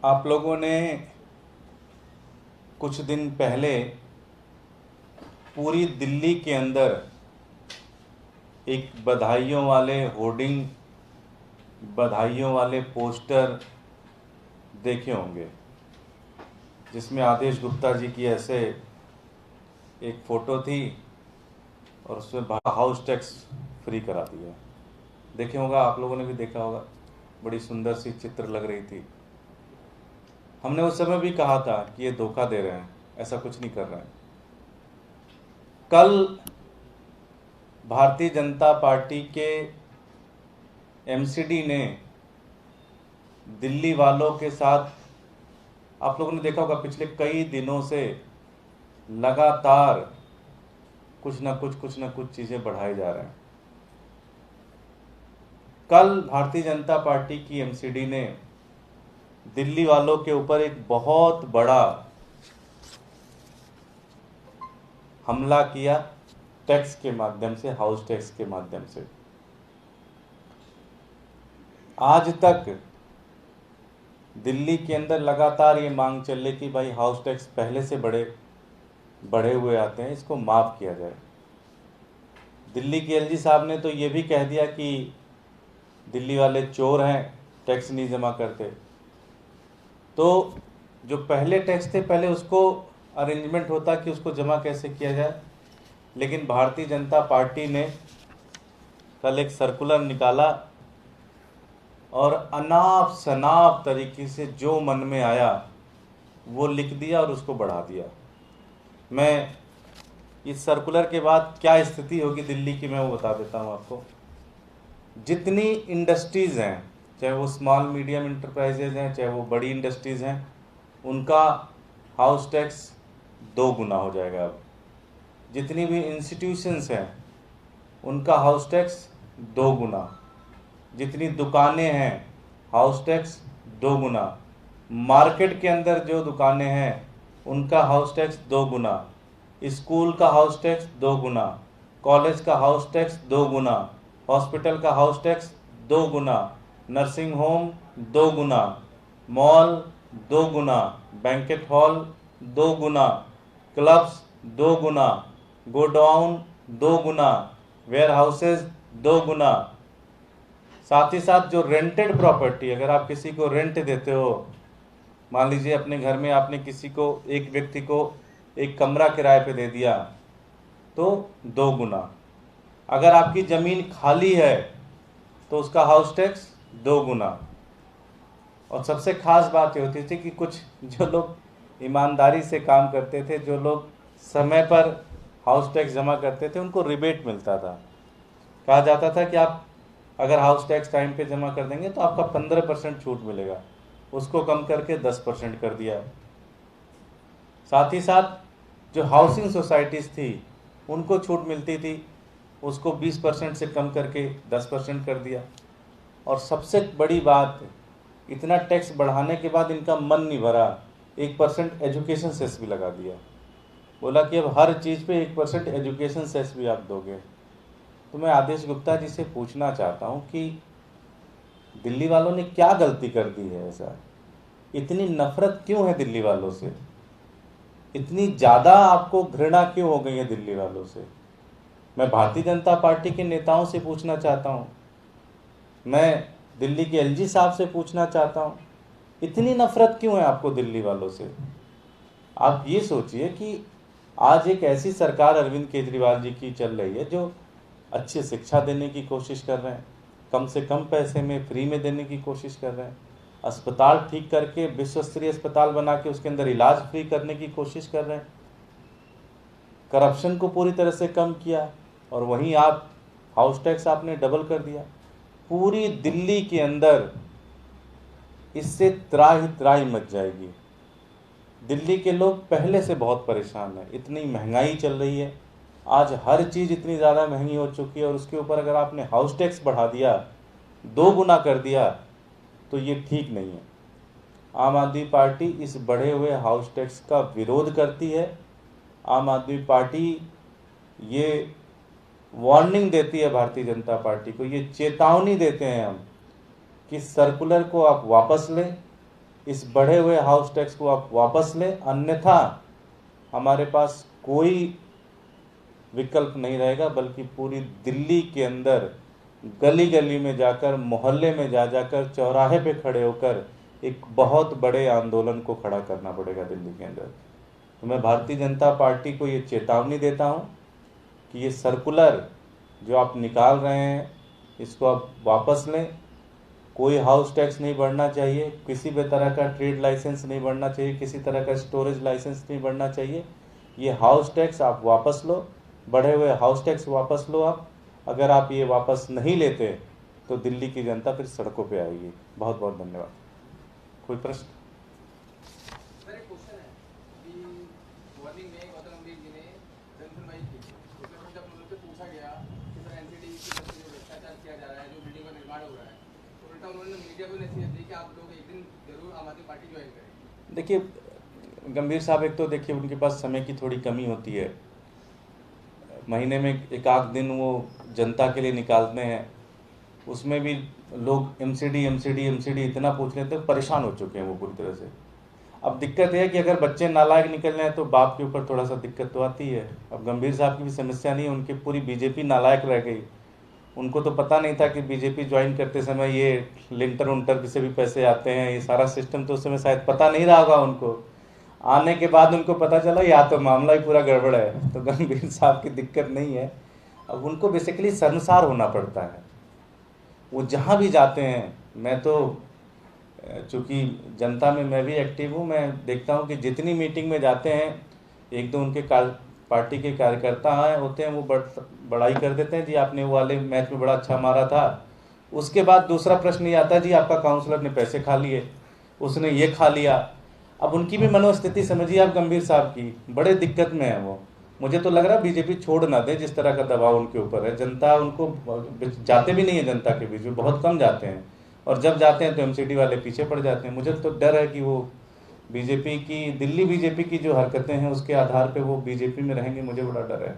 आप लोगों ने कुछ दिन पहले पूरी दिल्ली के अंदर एक बधाइयों वाले होर्डिंग, बधाइयों वाले पोस्टर देखे होंगे, जिसमें आदेश गुप्ता जी की ऐसे एक फ़ोटो थी और उसमें हाउस टैक्स फ्री करा दिया। देखे होगा, आप लोगों ने भी देखा होगा। बड़ी सुंदर सी चित्र लग रही थी। हमने उस समय भी कहा था कि ये धोखा दे रहे हैं, ऐसा कुछ नहीं कर रहे हैं। कल भारतीय जनता पार्टी के एमसीडी ने दिल्ली वालों के साथ, आप लोगों ने देखा होगा, पिछले कई दिनों से लगातार कुछ ना कुछ चीज़ें बढ़ाए जा रहे हैं। कल भारतीय जनता पार्टी की एमसीडी ने दिल्ली वालों के ऊपर एक बहुत बड़ा हमला किया, टैक्स के माध्यम से, हाउस टैक्स के माध्यम से। आज तक दिल्ली के अंदर लगातार ये मांग चल रही कि भाई हाउस टैक्स पहले से बढ़े हुए आते हैं, इसको माफ़ किया जाए। दिल्ली के एलजी साहब ने तो ये भी कह दिया कि दिल्ली वाले चोर हैं, टैक्स नहीं जमा करते। तो जो पहले टैक्स थे, पहले उसको अरेंजमेंट होता कि उसको जमा कैसे किया जाए, लेकिन भारतीय जनता पार्टी ने कल एक सर्कुलर निकाला और अनाप शनाप तरीके से जो मन में आया वो लिख दिया और उसको बढ़ा दिया। मैं इस सर्कुलर के बाद क्या स्थिति होगी दिल्ली की, मैं वो बता देता हूँ आपको। जितनी इंडस्ट्रीज़ हैं, चाहे वो स्मॉल मीडियम इंटरप्राइजेज हैं, चाहे वो बड़ी इंडस्ट्रीज़ हैं, उनका हाउस टैक्स 2 गुना हो जाएगा। अब जितनी भी इंस्टीट्यूशंस हैं, उनका हाउस टैक्स 2 गुना। जितनी दुकानें हैं, हाउस टैक्स 2 गुना। मार्केट के अंदर जो दुकानें हैं, उनका हाउस टैक्स 2 गुना। स्कूल का हाउस टैक्स 2 गुना। कॉलेज का हाउस टैक्स 2 गुना। हॉस्पिटल का हाउस टैक्स 2 गुना। नर्सिंग होम 2 गुना। मॉल 2 गुना। बैंकेट हॉल 2 गुना। क्लब्स 2 गुना। गोडाउन 2 गुना। वेयर हाउसेज 2 गुना। साथ ही साथ जो रेंटेड प्रॉपर्टी, अगर आप किसी को रेंट देते हो, मान लीजिए अपने घर में आपने किसी को, एक व्यक्ति को एक कमरा किराए पे दे दिया, तो 2 गुना। अगर आपकी ज़मीन खाली है तो उसका हाउस टैक्स 2 गुना। और सबसे खास बात ये होती थी कि कुछ जो लोग ईमानदारी से काम करते थे, जो लोग समय पर हाउस टैक्स जमा करते थे, उनको रिबेट मिलता था। कहा जाता था कि आप अगर हाउस टैक्स टाइम पे जमा कर देंगे तो आपका 15% छूट मिलेगा। उसको कम करके 10% कर दिया। साथ ही साथ जो हाउसिंग सोसाइटीज़ थी, उनको छूट मिलती थी, उसको 20% से कम करके 10% कर दिया। और सबसे बड़ी बात, इतना टैक्स बढ़ाने के बाद इनका मन नहीं भरा, 1% एजुकेशन सेस भी लगा दिया। बोला कि अब हर चीज़ पे 1% एजुकेशन सेस भी आप दोगे। तो मैं आदेश गुप्ता जी से पूछना चाहता हूँ कि दिल्ली वालों ने क्या गलती कर दी है? ऐसा इतनी नफरत क्यों है दिल्ली वालों से? इतनी ज़्यादा आपको घृणा क्यों हो गई है दिल्ली वालों से? मैं भारतीय जनता पार्टी के नेताओं से पूछना चाहता हूँ, मैं दिल्ली के एलजी साहब से पूछना चाहता हूँ, इतनी नफरत क्यों है आपको दिल्ली वालों से? आप ये सोचिए कि आज एक ऐसी सरकार अरविंद केजरीवाल जी की चल रही है जो अच्छी शिक्षा देने की कोशिश कर रहे हैं, कम से कम पैसे में फ्री में देने की कोशिश कर रहे हैं, अस्पताल ठीक करके विश्व स्तरीय अस्पताल बना के उसके अंदर इलाज फ्री करने की कोशिश कर रहे हैं, करप्शन को पूरी तरह से कम किया। और वहीं आप हाउस टैक्स आपने डबल कर दिया। पूरी दिल्ली के अंदर इससे त्राही त्राही मच जाएगी। दिल्ली के लोग पहले से बहुत परेशान हैं, इतनी महंगाई चल रही है, आज हर चीज़ इतनी ज़्यादा महंगी हो चुकी है, और उसके ऊपर अगर आपने हाउस टैक्स बढ़ा दिया, 2 गुना कर दिया, तो ये ठीक नहीं है। आम आदमी पार्टी इस बढ़े हुए हाउस टैक्स का विरोध करती है। आम आदमी पार्टी ये वार्निंग देती है भारतीय जनता पार्टी को, ये चेतावनी देते हैं हम कि सर्कुलर को आप वापस लें, इस बढ़े हुए हाउस टैक्स को आप वापस लें, अन्यथा हमारे पास कोई विकल्प नहीं रहेगा, बल्कि पूरी दिल्ली के अंदर गली गली में जाकर, मोहल्ले में जाकर, चौराहे पे खड़े होकर एक बहुत बड़े आंदोलन को खड़ा करना पड़ेगा दिल्ली के अंदर। तो मैं भारतीय जनता पार्टी को ये चेतावनी देता हूँ कि ये सर्कुलर जो आप निकाल रहे हैं इसको आप वापस लें। कोई हाउस टैक्स नहीं बढ़ना चाहिए, किसी भी तरह का ट्रेड लाइसेंस नहीं बढ़ना चाहिए, किसी तरह का स्टोरेज लाइसेंस नहीं बढ़ना चाहिए। ये हाउस टैक्स आप वापस लो, बढ़े हुए हाउस टैक्स वापस लो आप। अगर आप ये वापस नहीं लेते तो दिल्ली की जनता फिर सड़कों पे आएगी। बहुत बहुत धन्यवाद। कोई प्रश्न? सर एक क्वेश्चन है कि मॉर्निंग में गौतम गंभीर जी ने जनसुनवाई की, उसमें जब उन लोग से पूछा गया कि सर एनसीडी की तरफ से जो भ्रष्टाचार किया जा रहा है, जो बिल्डिंग का निर्माण हो रहा है, तो उल्टा उन्होंने मीडिया को नसीहत दी कि आप लोग एक दिन जरूर आम आदमी पार्टी ज्वाइन करें। देखिए गंभीर साहब, एक तो देखिए उनके पास समय की थोड़ी कमी होती है, महीने में एक आध दिन वो जनता के लिए निकालते हैं, उसमें भी लोग एमसीडी इतना पूछ लेते हैं, परेशान हो चुके हैं वो पूरी तरह से। अब दिक्कत है कि अगर बच्चे नालायक निकल रहे हैं तो बाप के ऊपर थोड़ा सा दिक्कत तो आती है। अब गंभीर साहब की भी समस्या नहीं है, उनकी पूरी बीजेपी नालायक रह गई। उनको तो पता नहीं था कि बीजेपी ज्वाइन करते समय ये लिंटर उंटर से भी पैसे आते हैं, ये सारा सिस्टम तो उस समय शायद पता नहीं रहा होगा उनको। आने के बाद उनको पता चला या तो मामला ही पूरा गड़बड़ है। तो गंभीर साहब की दिक्कत नहीं है, अब उनको बेसिकली शर्मसार होना पड़ता है। वो जहाँ भी जाते हैं, मैं तो चूँकि जनता में मैं भी एक्टिव हूँ, मैं देखता हूँ कि जितनी मीटिंग में जाते हैं, एक दो उनके पार्टी के कार्यकर्ता आए होते हैं, वो बड़ाई कर देते हैं, जी आपने वो वाले मैच में बड़ा अच्छा मारा था। उसके बाद दूसरा प्रश्न ये आता है, जी आपका काउंसलर ने पैसे खा लिए, उसने ये खा लिया। अब उनकी भी मनोस्थिति समझिए आप गंभीर साहब की, बड़े दिक्कत में है वो। मुझे तो लग रहा है बीजेपी छोड़ ना दे, जिस तरह का दबाव उनके ऊपर है। जनता उनको जाते भी नहीं है, जनता के बीच में बहुत कम जाते हैं, और जब जाते हैं तो एमसीडी वाले पीछे पड़ जाते हैं। मुझे तो डर है कि वो बीजेपी की, दिल्ली बीजेपी की जो हरकतें हैं उसके आधार पे वो बीजेपी में रहेंगे, मुझे बड़ा डर है।